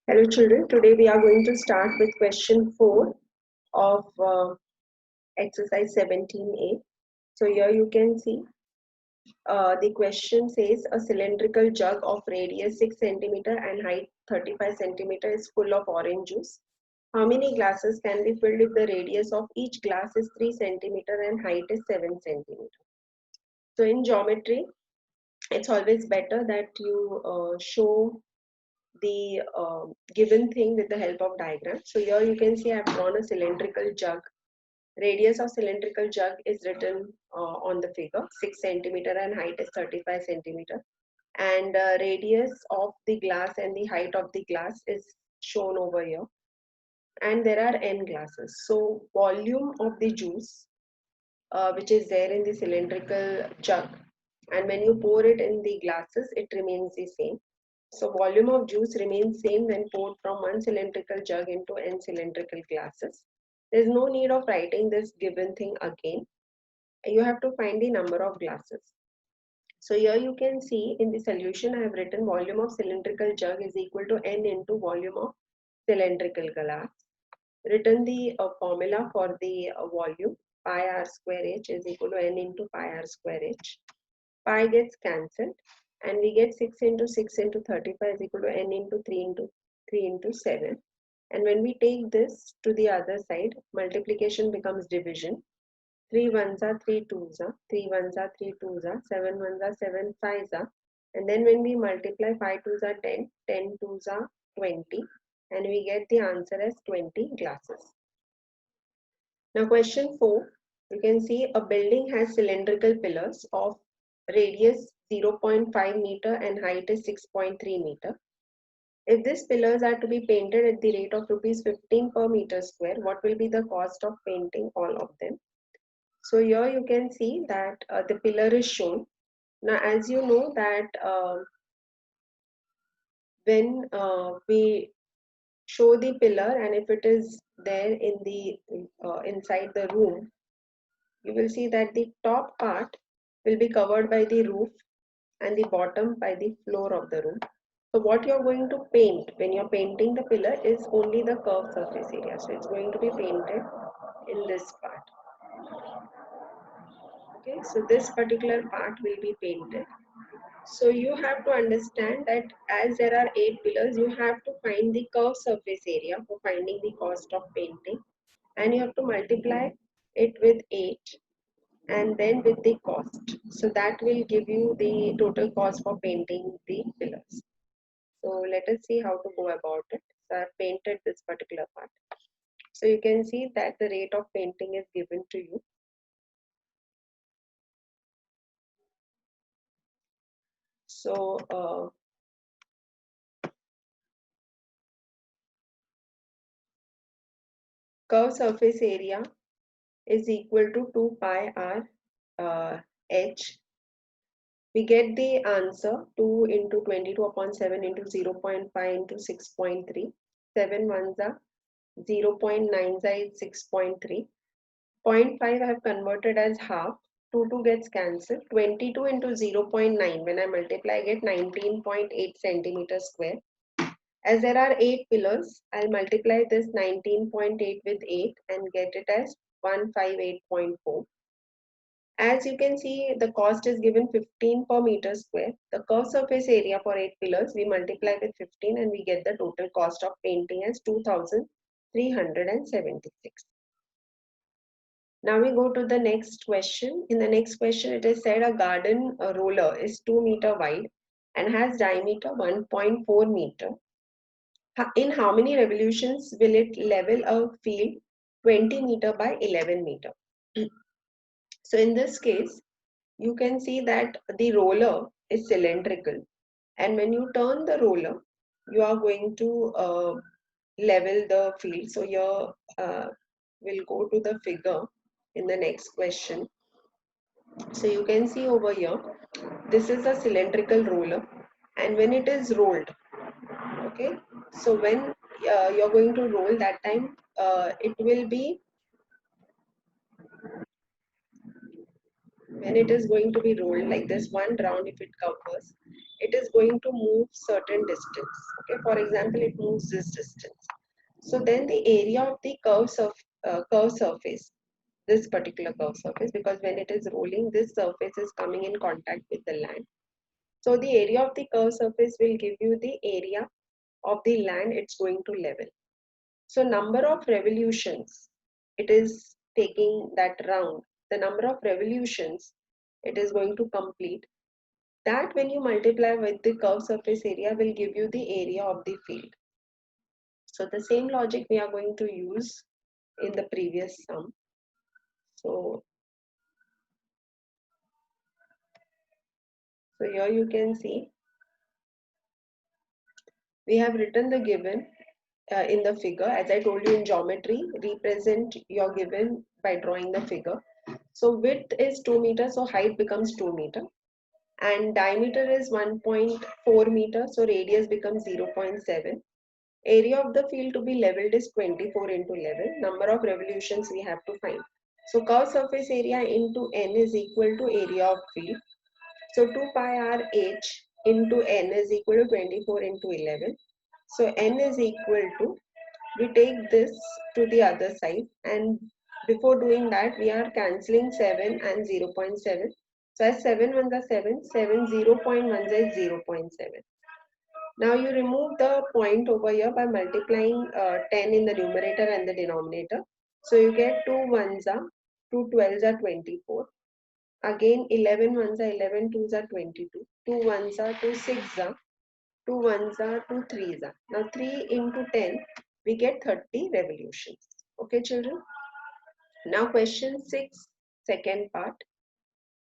Hello children, today we are going to start with question 4 of exercise 17A. So here you can see the question says a cylindrical jug of radius 6 centimeter and height 35 centimeter is full of orange juice. How many glasses can be filled if the radius of each glass is 3 centimeter and height is 7 centimeter? So in geometry, it's always better that you show the given thing with the help of diagram. So here you can see I have drawn a cylindrical jug. Radius of cylindrical jug is written on the figure, 6 centimeter and height is 35 centimeter. And radius of the glass and the height of the glass is shown over here. And there are n glasses. So volume of the juice, which is there in the cylindrical jug, and when you pour it in the glasses, it remains the same. So volume of juice remains same when poured from one cylindrical jug into n cylindrical glasses. There is no need of writing this given thing again. You have to find the number of glasses. So here you can see in the solution I have written volume of cylindrical jug is equal to n into volume of cylindrical glass. Written the formula for the volume, pi r square h is equal to n into pi r square h. Pi gets cancelled and we get 6 into 6 into 35 is equal to n into 3 into 7. And when we take this to the other side, multiplication becomes division. 3 ones are 3 twos are, 3 ones are 3 twos are, 7 ones are 7 fives are. And then when we multiply 5 twos are 10, 10 twos are 20. And we get the answer as 20 glasses. Now question 4, you can see a building has cylindrical pillars of radius 0.5 meter and height is 6.3 meter. If these pillars are to be painted at the rate of rupees 15 per meter square, what will be the cost of painting all of them? So here you can see that the pillar is shown. Now as you know that when we show the pillar and if it is there in the inside the room, you will see that the top part will be covered by the roof and the bottom by the floor of the room. So what you're going to paint when you're painting the pillar is only the curved surface area. So it's going to be painted in this part. Okay, so this particular part will be painted. So you have to understand that as there are 8 pillars, you have to find the curved surface area for finding the cost of painting, and you have to multiply it with 8 and then with the cost. So that will give you the total cost for painting the pillars. So let us see how to go about it. So I've painted this particular part. So you can see that the rate of painting is given to you. So curved surface area is equal to 2 pi r h. We get the answer 2 into 22 upon 7 into 0.5 into 6.3. 7 ones are 0.9 is 6.3. 0.5 I have converted as half. 2 gets cancelled. 22 into 0.9 when I multiply I get 19.8 centimeters square. As there are 8 pillars, I'll multiply this 19.8 with 8 and get it as 158.4. As you can see, the cost is given 15 per meter square. The curved surface area for 8 pillars, we multiply with 15 and we get the total cost of painting as 2,376. Now we go to the next question. In the next question, it is said a garden roller is 2 meter wide and has diameter 1.4 meter. In how many revolutions will it level a field 20 meter by 11 meter? So in this case, you can see that the roller is cylindrical, and when you turn the roller, you are going to level the field. So here we'll go to the figure in the next question. So you can see over here, this is a cylindrical roller, and when it is rolled, okay, so when you're going to roll that time, it will be, when it is going to be rolled like this one round, if it covers, it is going to move certain distance. Okay, for example, it moves this distance. So then the area of the curve surface, this particular curve surface, because when it is rolling, this surface is coming in contact with the land. So the area of the curve surface will give you the area of the land it's going to level. So number of revolutions, it is taking that round, the number of revolutions it is going to complete, that when you multiply with the curve surface area will give you the area of the field. So the same logic we are going to use in the previous sum. So here you can see we have written the given in the figure. As I told you in geometry, represent your given by drawing the figure. So width is 2 meters, so height becomes 2 meter. And diameter is 1.4 meter, so radius becomes 0.7. Area of the field to be leveled is 24 into 11. Number of revolutions we have to find. So curve surface area into n is equal to area of field. So 2 pi r h into n is equal to 24 into 11. So n is equal to, we take this to the other side, and before doing that we are cancelling 7 and 0.7. So as 7 ones are 7, 7 0.1 is 0.7. Now you remove the point over here by multiplying 10 in the numerator and the denominator. So you get 2 ones are, 2 12s are 24. Again 11 ones are 11, 2s are 22. 2 ones are 2 6s are, 2 ones are 2 3s are. Now 3 into 10, we get 30 revolutions. Okay children. Now question 6, second part.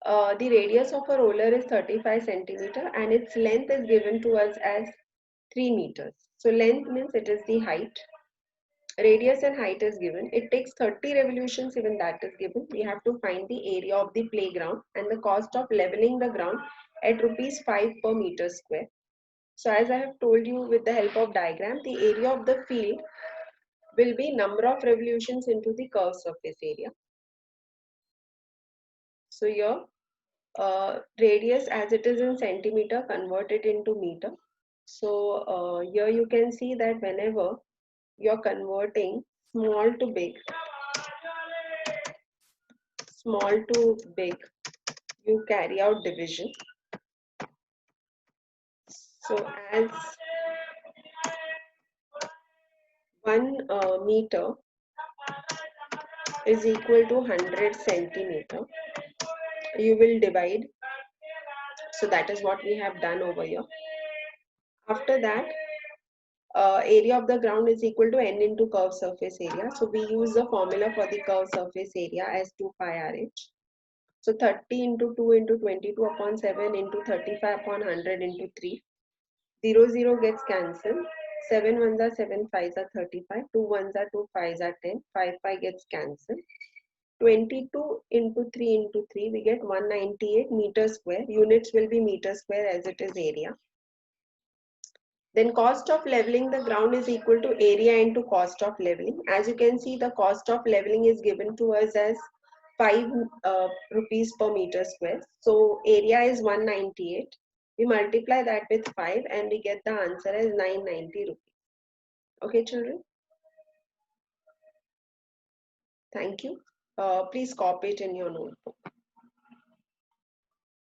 The radius of a roller is 35 centimeter and its length is given to us as 3 meters. So length means it is the height. Radius and height is given. It takes 30 revolutions, even that is given. We have to find the area of the playground and the cost of leveling the ground at rupees 5 per meter square. So as I have told you with the help of diagram, the area of the field will be number of revolutions into the curved surface area. So here radius as it is in centimeter, convert it into meter. So here you can see that whenever you're converting small to big, you carry out division. So as 1 meter is equal to 100 centimeter, you will divide. So that is what we have done over here. After that, area of the ground is equal to n into curved surface area. So we use the formula for the curved surface area as 2 pi rh. So 30 into 2 into 22 upon 7 into 35 upon 100 into 3. 0, 0 gets cancelled. 7 ones are 7, 5s are 35. 2 ones are 2, 5s are 10. 5, 5 gets cancelled. 22 into 3 into 3, we get 198 meter square. Units will be meter square as it is area. Then cost of leveling the ground is equal to area into cost of leveling. As you can see, the cost of leveling is given to us as 5 rupees per meter square. So area is 198. We multiply that with 5 and we get the answer as 990 rupees. Okay, children? Thank you. Please copy it in your notebook.